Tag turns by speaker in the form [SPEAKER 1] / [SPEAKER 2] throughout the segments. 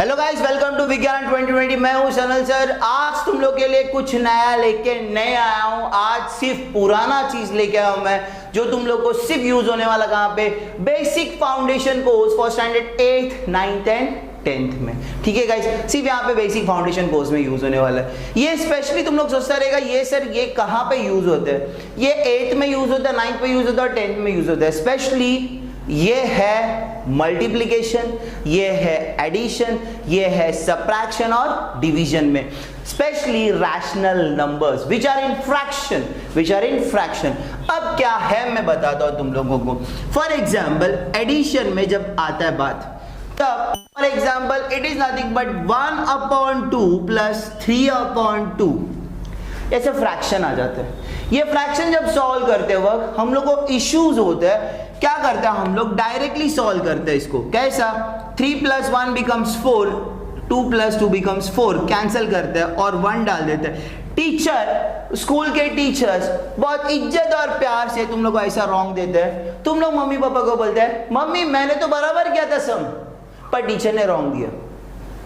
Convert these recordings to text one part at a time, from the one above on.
[SPEAKER 1] Hello guys, welcome to विज्ञान 2020। मैं हूं सनल सर। आज तुम लोग के लिए कुछ नया लेके नहीं आया हूं। आज सिर्फ पुराना चीज लेके आया हूं मैं, जो तुम लोग को सिर्फ यूज होने वाला कहां पे, basic foundation course for standard 8th 9th and 10th में। ठीक है गाइस, सिर्फ यहाँ पे बेसिक फाउंडेशन कोर्स में यूज होने वाला है। ये स्पेशली तुम लोग सोचता रहेगा ये सर ये कहाँ पे यूज होता है। ये 8th में यूज होता है, 9th में यूज होता है और 10th में यूज होता है। स्पेशली ये है मल्टीप्लिकेशन, ये है एडिशन, ये है सबट्रैक्शन और डिवीजन में, specially rational numbers which are in fraction. अब क्या है मैं बताता हूं तुम लोगों को। फॉर एग्जाम्पल एडिशन में जब आता है बात, तब for example it is nothing but 1/2 plus 3/2 ऐसे फ्रैक्शन आ जाते हैं। ये फ्रैक्शन जब सॉल्व करते वक्त हम लोग को इश्यूज होते हैं। क्या करते हैं हम लोग, डायरेक्टली सॉल्व करते हैं इसको। कैसा, 3 + 1 becomes 4, 2 + 2 becomes 4, कैंसिल करते हैं और 1 डाल देते हैं। टीचर, स्कूल के टीचर्स बहुत इज्जत और प्यार से तुम लोग को ऐसा रॉन्ग देते हैं। तुम लोग मम्मी पापा को बोलते हैं, मम्मी मैंने तो बराबर किया था सम, पर टीचर ने रॉन्ग दिया,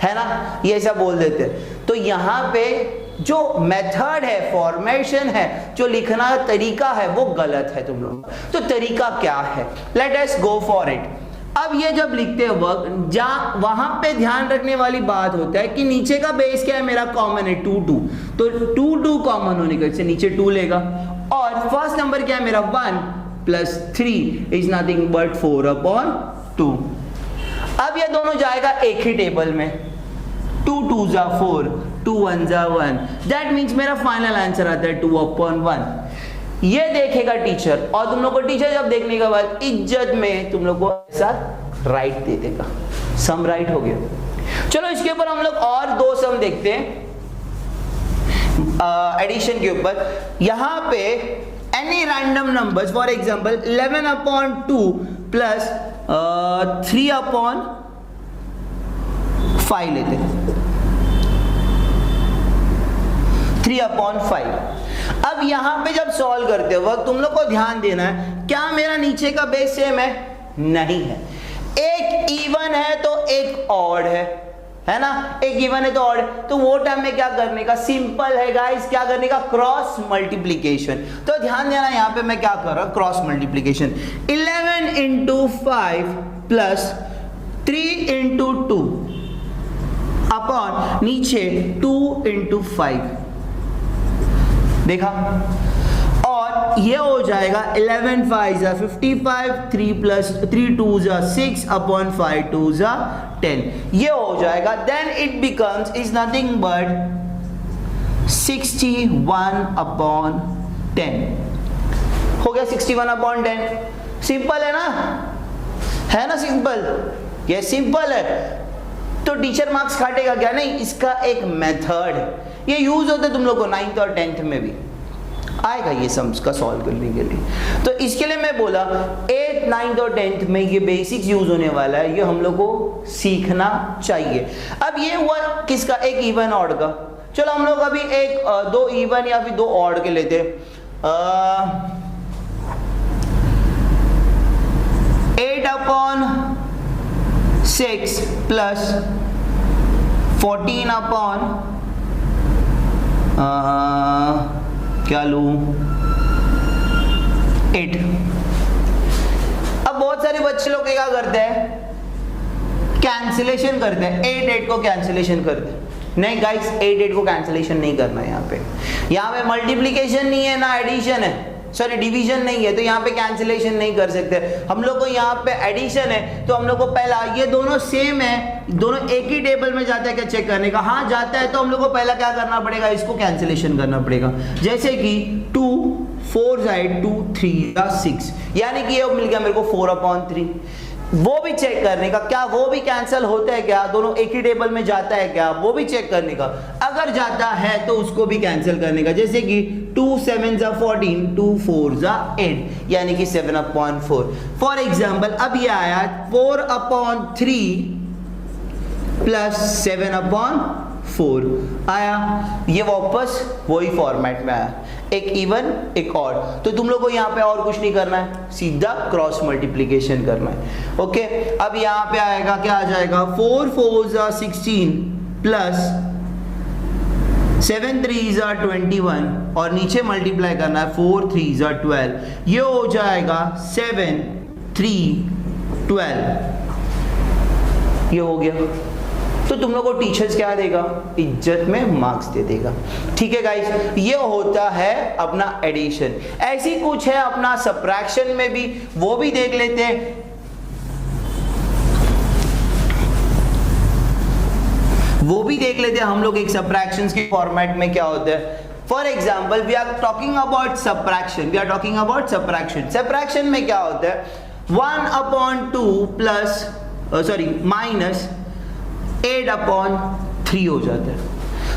[SPEAKER 1] है ना, ये ऐसा बोल देते हैं। तो यहाँ पे जो मेथड है, फॉर्मेशन है, जो लिखना तरीका है वो गलत है तुम लोग। तो तरीका क्या है, let us go for it. अब ये जब लिखते हैं वक्त वहां पे ध्यान रखने वाली बात होता है कि नीचे का बेस क्या है मेरा, कॉमन है 2 2, तो 2 2 कॉमन होने के से नीचे 2 लेगा। और फर्स्ट नंबर क्या है मेरा, 1 + 3 इज नथिंग बट 4/2। अब ये दोनों जाएगा एक ही टेबल में, 2 2s are 4, 2 1s are 1, that means मेरा फाइनल आंसर आता है 2/1। ये देखेगा टीचर, और तुम लोग को टीचर जब देखने के बाद इज्जत में तुम लोग को ऐसा राइट दे देगा, सम राइट हो गया। चलो इसके ऊपर हम लोग और 2 सम देखते हैं एडिशन के ऊपर। यहां पे any random numbers, for example 11/2 plus 3/5 लेते हैं, 3/5। अब यहां पे जब सॉल्व करते वक्त तुम लोग को ध्यान देना है, क्या मेरा नीचे का बेस सेम है, नहीं है। एक इवन है तो एक ऑड है ना, एक इवन है तो ऑड, तो वो टाइम में क्या करने का, सिंपल है गाइस, क्या करने का, क्रॉस मल्टीप्लीकेशन। तो ध्यान देना यहां पे मैं क्या कर रहा हूं, क्रॉस मल्टीप्लीकेशन। 11 × 5 प्लस 3 × 2 अपॉन नीचे 2 × 5, देखा। और ये हो जाएगा 11 5s are 55, 3 + 3 2s are 6 upon 5 2s are 10, ये हो जाएगा। Then it becomes is nothing but 61/10 हो गया। 61/10 सिंपल है ना सिंपल, ये सिंपल है। तो टीचर मार्क्स काटेगा क्या, नहीं, इसका एक मेथड है, ये यूज होता है तुम लोग को 9th और 10th में भी आएगा ये सम्स का सॉल्व करने के लिए। तो इसके लिए मैं बोला 8th 9th और 10th में ये बेसिक्स यूज होने वाला है, ये हम लोग को सीखना चाहिए। अब ये हुआ किसका, एक इवन ऑड का। चलो हम लोग अभी 2 इवन या फिर 2 ऑड के लेते। 8/6 प्लस 14/ क्या लूं, 8। अब बहुत सारे बच्चे लोग क्या करते हैं, कैंसिलेशन करते हैं, 8 को कैंसिलेशन करते हैं। नहीं गाइस, 8 को कैंसिलेशन नहीं करना है। यहाँ पे मल्टीप्लिकेशन नहीं है ना एडिशन है, सॉरी डिवीजन नहीं है, तो यहाँ पे कैंसिलेशन नहीं कर सकते हम लोग को। यहाँ पे एडिशन है तो हम लोग को पहला, ये दोनों सेम है, दोनों एक ही टेबल में जाता है क्या चेक करने का, हाँ जाता है, तो हम लोग को पहला क्या करना पड़ेगा, इसको कैंसिलेशन करना पड़ेगा। जैसे कि 2 4 2 3 6, यानी कि ये मिल गया मेरे को 4/3। वो भी चेक करने का, क्या वो भी कैंसिल होता है क्या, दोनों एक ही टेबल में जाता है क्या, वो भी चेक करने का। अगर जाता है तो उसको भी कैंसिल करने का। जैसे कि 2 7s are 14, 2 4s are 8, यानी कि 7/4। फॉर एग्जाम्पल अब ये आया 4/3 प्लस 7/4, 4 आया, ये वापस वही फॉर्मेट में आया, एक इवन एक ऑड। तो तुम लोग को यहाँ पे और कुछ नहीं करना है, सीधा क्रॉस मल्टीप्लिकेशन करना है। ओके, अब यहाँ पे आएगा, क्या आ जाएगा, 4 4s are 16 plus 7 3s are 21 और नीचे मल्टीप्लाई करना है 4 3s are 12, ये हो जाएगा 7 3 12, ये हो गया। तो तुम लोग को टीचर्स क्या देगा, इज्जत में मार्क्स दे देगा। ठीक है गाइस, ये होता है अपना एडिशन। ऐसी कुछ है अपना सब्ट्रैक्शन में भी, वो भी देख लेते हैं। हम लोग एक सब्ट्रैक्शंस के फॉर्मेट में क्या होता है। For example we are talking about subtraction. Subtraction में क्या होता है, 1/2 प्लस माइनस 8/3 हो जाता है।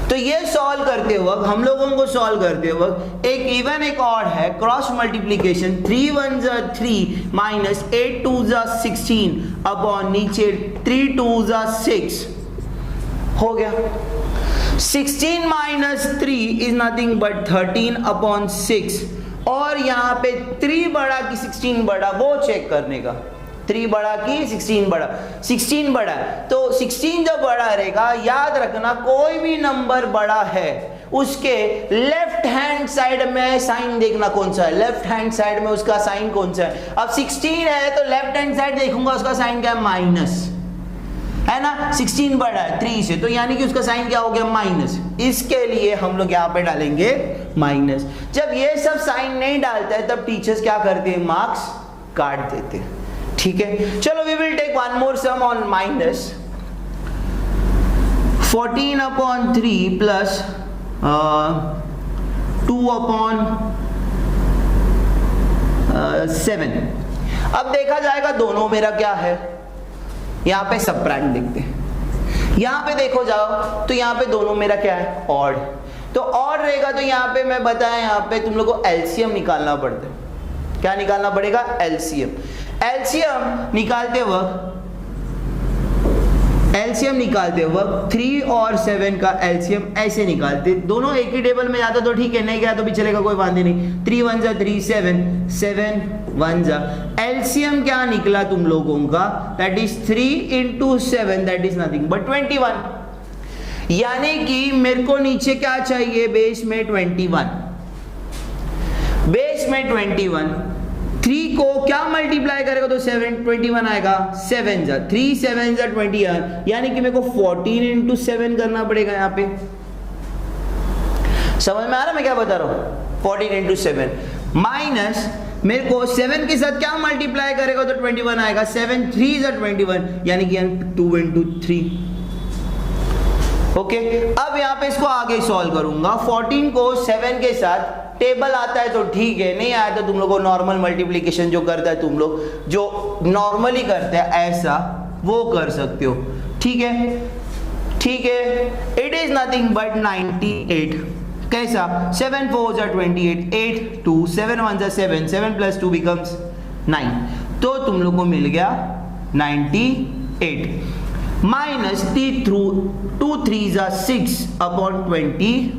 [SPEAKER 1] तो ये सॉल्व करते वक्त, हम लोगों को सॉल्व करते वक्त एक इवन एक ऑड है, cross multiplication, 3 1s are 3 minus 8 2s are 16 upon नीचे 3 2s are 6 हो गया। 16 माइनस 3 इज नथिंग बट 13/6 और यहाँ पे 3 बड़ा कि 16 बड़ा वो चेक करने का, 3 बड़ा कि 16 बड़ा, 16 बड़ा तो 16 जब बड़ा रहेगा, याद रखना कोई भी नंबर बड़ा है उसके लेफ्ट हैंड साइड में साइन देखना कौन सा है, लेफ्ट हैंड साइड में उसका साइन कौन सा है। अब 16 है तो लेफ्ट हैंड साइड देखूंगा, उसका साइन क्या है, माइनस है ना। 16 बड़ा है 3 से, तो यानी कि उसका साइन क्या हो गया, माइनस। इसके लिए हम लोग यहाँ पे डालेंगे माइनस। जब ये सब साइन नहीं डालता है तब टीचर्स क्या करते हैं, मार्क्स काट देते हैं। ठीक है, चलो we will take one more sum on minus. 14/3 plus 2/7। अब देखा जाएगा दोनों मेरा क्या है, यहाँ पे सब्ट्रैक्ट देखते हैं। यहाँ पे देखो जाओ तो यहाँ पे दोनों मेरा क्या है, ऑड। तो ऑड रहेगा तो यहाँ पे मैं बताया, यहाँ पे तुम लोग को एलसीएम निकालना पड़ता है। क्या निकालना पड़ेगा, एलसीएम। एलसीएम निकालते वक्त 3 और 7 का एलसीएम ऐसे निकालते, दोनों एक ही टेबल में जाता तो ठीक है, नहीं गया तो भी चलेगा, कोई वांदे नहीं। 3 1s are 3 7 7 1s are LCM क्या निकला तुम लोगों का, that is 3 into 7 that is nothing but 21। यानी कि मेरे को नीचे क्या चाहिए, बेस में 21, बेस में 21। 3 को क्या मल्टीप्लाई करेगा तो 7 21 आएगा, 7 जा 3 7 जा 21, यानी कि मेरे को 14 into 7 करना पड़ेगा। यहाँ पे समझ में आ रहा मैं क्या बता रहा हूँ, 14 into 7 माइनस मेरे को 7 के साथ क्या मल्टीप्लाई करेगा तो 21 आएगा, 7 3 जा 21, यानी कि 2 into 3। ओके, अब यहाँ पे इसको आगे सॉल्व करूंगा। 14 को 7 के साथ टेबल आता है तो ठीक है, नहीं आया तो तुम लोग को नॉर्मल मल्टीप्लिकेशन जो करता है तुम लोग जो नॉर्मली करते हैं ऐसा वो कर सकते हो। ठीक है, ठीक है, इट इज नथिंग बट 98। कैसा, 7 4s are 28, 8 2 7 1s are 7, 7 plus 2 becomes 9, तो तुम लोग को मिल गया 98 minus 2 3s are 6/21।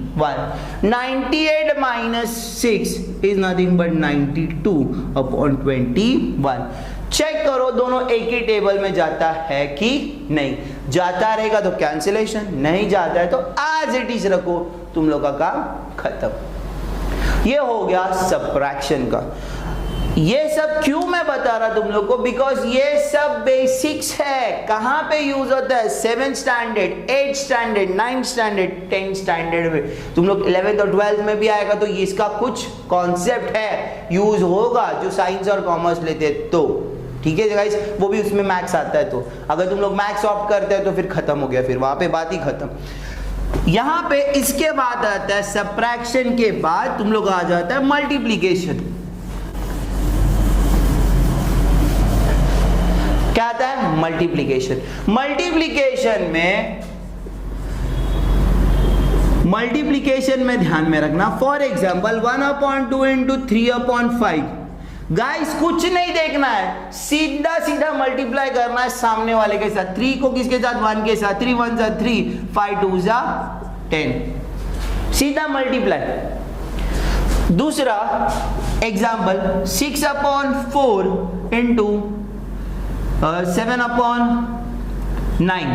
[SPEAKER 1] 98 minus 6 is nothing but 92/21। Check करो दोनों एक ही टेबल में जाता है कि नहीं, जाता रहेगा तो कैंसिलेशन, नहीं जाता है तो एज इट इज रखो, तुम लोग का काम खत्म। ये हो गया सब्ट्रैक्शन का। ये सब क्यों मैं बता रहा तुम लोग को, बिकॉज ये सब बेसिक्स है। कहां पे यूज होता है, 7th standard, 8th standard, 9th standard, 10th standard में, तुम लोग 11th और 12th में भी आएगा तो इसका कुछ कॉन्सेप्ट है, यूज होगा जो साइंस और कॉमर्स लेते हैं तो। ठीक है गाइस, वो भी उसमें मैथ्स आता है, तो अगर तुम लोग मैथ्स ऑप्ट करते हैं तो फिर खत्म हो गया, फिर वहां पे बात ही खत्म। यहां पे इसके बाद आता है सब्ट्रैक्शन के बाद तुम लोग आ जाता है मल्टीप्लिकेशन। क्या आता है, मल्टीप्लिकेशन। मल्टीप्लिकेशन में ध्यान में रखना, फॉर एग्जाम्पल 1/2 into 3/5 गाइस कुछ नहीं देखना है, सीधा सीधा मल्टीप्लाई करना है सामने वाले के साथ। 3 को किसके साथ? 1 के साथ। 3 1 जा 3, 5 2 जा 10, सीधा मल्टीप्लाई। दूसरा एग्जाम्पल 6 अपॉन 4 इंटू 7 अपॉन 9।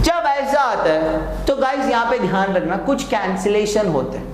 [SPEAKER 1] जब ऐसा आता है तो गाइस यहां पे ध्यान रखना, कुछ कैंसिलेशन होते हैं।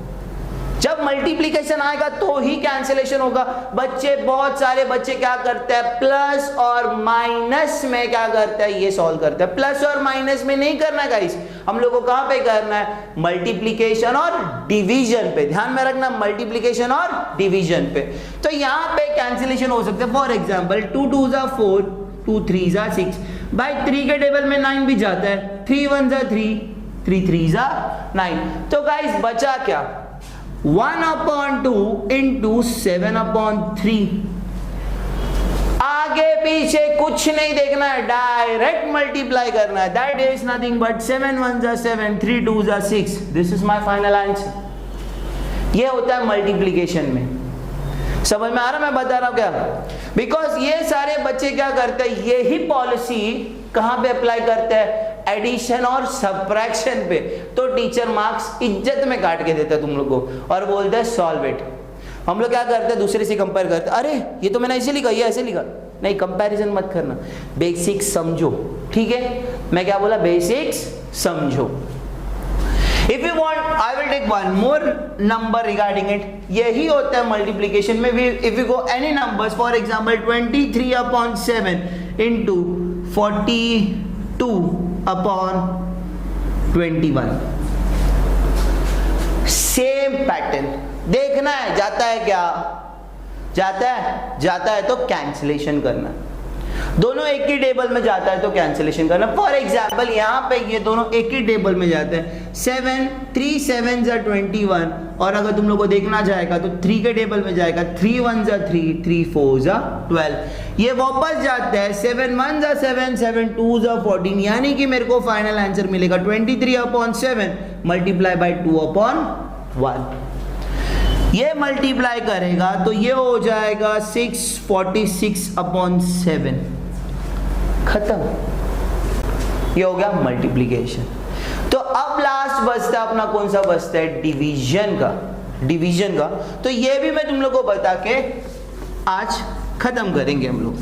[SPEAKER 1] जब मल्टीप्लिकेशन आएगा तो ही कैंसिलेशन होगा। बहुत सारे बच्चे क्या करते हैं, प्लस और माइनस में क्या करते हैं, ये सॉल्व करते हैं। प्लस और माइनस में नहीं करना है गाइस, हम लोग को कहां पे करना है, मल्टीप्लिकेशन और डिवीजन पे। ध्यान में रखना, मल्टीप्लिकेशन और डिवीजन पे। तो यहां पे कैंसिलेशन हो सकते हैं। फॉर एग्जाम्पल 2 2 जा 4, 2 3 जा 6। भाई 3 के टेबल में 9 भी जाता है। 3 1 जा 3, 3 3 जा 9। तो गाइस बचा क्या, 1 अपॉन 2 इंटू 7 अपॉन 3। आगे पीछे कुछ नहीं देखना है, डायरेक्ट मल्टीप्लाई करना है। दैट इज नथिंग बट 7 1 जा 7, 3 2 जा 6। This is my final answer. ये होता है मल्टीप्लिकेशन में। समझ में आ रहा मैं बता रहा हूं क्या? बिकॉज ये सारे बच्चे क्या करते हैं, यही पॉलिसी कहां पे अप्लाई करते हैं, एडिशन और सब्ट्रैक्शन पे। तो टीचर मार्क्स इज्जत में काट के देता है तुम लोग को और बोलता है सॉल्व इट। हम लोग क्या करते हैं, दूसरे से कंपेयर करते हैं। अरे ये तो मैंने ऐसे लिखा, ये ऐसे लिखा। नहीं, कंपैरिजन मत करना, बेसिक्स समझो। ठीक है, मैं क्या बोला, बेसिक्स समझो। If you want, I will take one more number regarding it. यही होता है मल्टीप्लिकेशन में। If you go any numbers, for example 23 upon 7 into 42 upon 21, same pattern देखना है। जाता है क्या, जाता है तो कैंसिलेशन करना। दोनों एक ही टेबल में जाता है तो कैंसिलेशन करना। फॉर एग्जाम्पल यहाँ पे ये दोनों एक ही टेबल में जाते हैं। 7 3 7 जा 21, और अगर तुम लोग को देखना जाएगा तो 3 के टेबल में जाएगा। 3 1 जा 3, 3 4 जा 12। ये वापस जाता है 7 1 जा 7, 7 2 जा 14। यानी कि मेरे को फाइनल आंसर मिलेगा 23 अपॉन 7 मल्टीप्लाई बाई 2 अपॉन 1। ये मल्टीप्लाई करेगा तो ये हो जाएगा 646 अपॉन 7। खत्म, ये हो गया मल्टीप्लिकेशन। तो अब लास्ट बचता है अपना, कौन सा बचता है, डिवीजन का। तो ये भी मैं तुम लोग को बता के आज खत्म करेंगे हम लोग।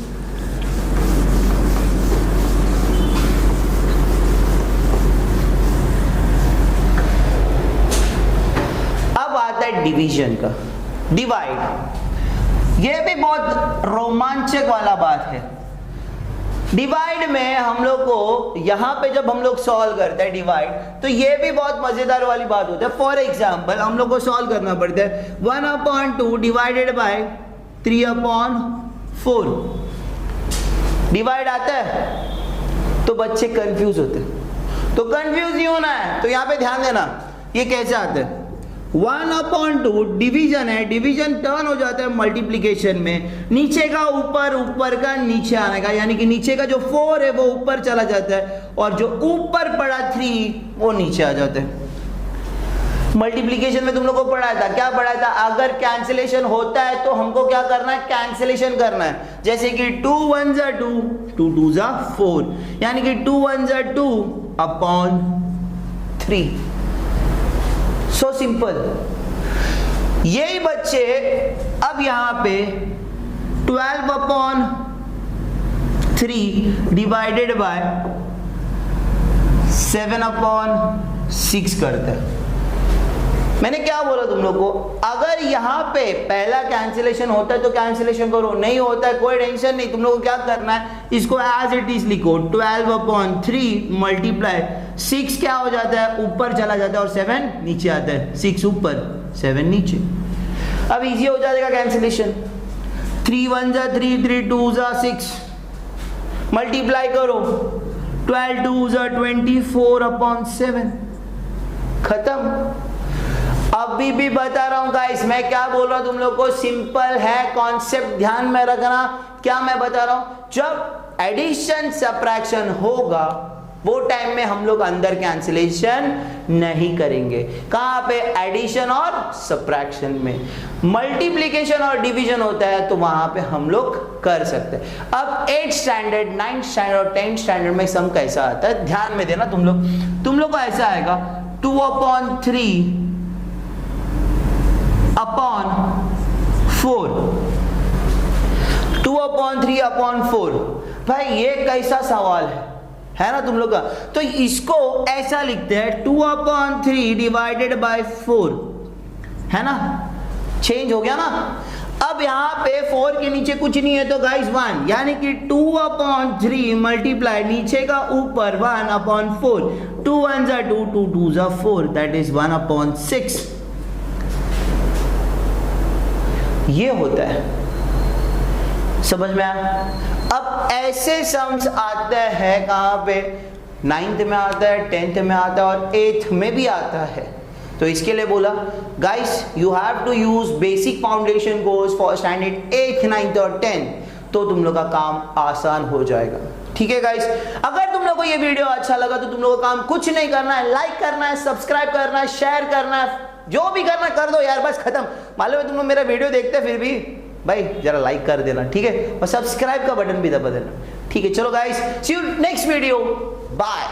[SPEAKER 1] डिवीजन का, डिवाइड। ये भी बहुत रोमांचक वाला बात है। डिवाइड में हम लोग को यहां पे जब हम लोग सॉल्व करते हैं डिवाइड, तो ये भी बहुत मजेदार वाली बात होता है। फॉर एग्जांपल हम लोग को सॉल्व करना पड़ता है 1 upon 2 divided by 3 upon 4। Divide आता है तो बच्चे कंफ्यूज होते हैं। तो कंफ्यूज नहीं होना है, तो यहां पे ध्यान देना, ये कैसे आता है। 1 अपॉन 2 डिवीजन है, डिवीजन टर्न हो जाता है मल्टीप्लिकेशन में। नीचे का ऊपर, ऊपर का नीचे आने का, यानी कि नीचे का जो 4 है वो ऊपर चला जाता है और जो ऊपर पड़ा 3 वो नीचे आ जाता है। मल्टीप्लिकेशन में तुम लोग को पढ़ाया था, क्या पढ़ाया था, अगर कैंसिलेशन होता है तो हमको क्या करना है, कैंसिलेशन करना है। जैसे कि 2 1 जा 2, 2 2 जा 4, यानी कि 2 1 जा 2 अपॉन 3। So simple. यही बच्चे अब यहां पे 12 अपॉन 3 डिवाइडेड बाय 7 अपॉन 6 करते हैं। मैंने क्या बोला तुम लोग को, अगर यहां पे पहला कैंसिलेशन होता है तो कैंसिलेशन करो, नहीं होता है कोई टेंशन नहीं। तुम लोग को क्या करना है, इसको एज इट इज लिखो। 12 अपॉन 3 मल्टीप्लाई 6 क्या हो जाता है, ऊपर चला जाता है और 7 नीचे आता है। 6 ऊपर 7 नीचे। अब इजी हो जाएगा कैंसिलेशन। 3 1 जा 3, 3 2 जा 6, मल्टीप्लाई करो 12 2 जा 24 अपॉन 7। खत्म। अभी भी बता रहा हूं गाइस, मैं क्या बोल रहा हूं तुम लोग को, सिंपल है कॉन्सेप्ट, ध्यान में रखना। क्या मैं बता रहा हूं, जब एडिशन सब्ट्रैक्शन होगा वो टाइम में हम लोग अंदर कैंसिलेशन नहीं करेंगे। कहां पे? एडिशन और सब्ट्रैक्शन में। मल्टीप्लिकेशन और डिवीजन होता है तो वहां पे हम लोग कर सकते हैं। अब 8th स्टैंडर्ड, 9th स्टैंडर्ड और 10th स्टैंडर्ड में सम कैसा आता है ध्यान में देना तुम लोग को ऐसा आएगा 2/3 अपॉन 4, 2/3/4। भाई ये कैसा सवाल है ना तुम लोग का? तो इसको ऐसा लिखते हैं 2/3 डिवाइडेड बाय 4, है ना? चेंज हो गया ना? अब यहां पे 4 के नीचे कुछ नहीं है तो गाइस 1, यानी कि 2/3 मल्टीप्लाई नीचे का ऊपर 1/4, 2 1 जा 2, 2 2 जा 4, दैट इज 1/6। ये होता है, समझ में आया? अब ऐसे सम्स आते हैं कहां पे? 9th में आता है, 10th में आता है और 8th में भी आता है। तो इसके लिए बोला guys you have to use basic foundation course for standard 8th, 9th और 10th, तो तुम लोग का काम आसान हो जाएगा। ठीक है गाइस, अगर तुम लोग को ये वीडियो अच्छा लगा तो तुम लोग का काम कुछ नहीं करना है, लाइक करना है, सब्सक्राइब करना है, शेयर करना है, जो भी करना कर दो यार, बस खत्म। मालूम है तुम लोग मेरा वीडियो देखते फिर भी भाई जरा लाइक कर देना, ठीक है? और सब्सक्राइब का बटन भी दबा देना, ठीक है? चलो guys, see you next video, bye.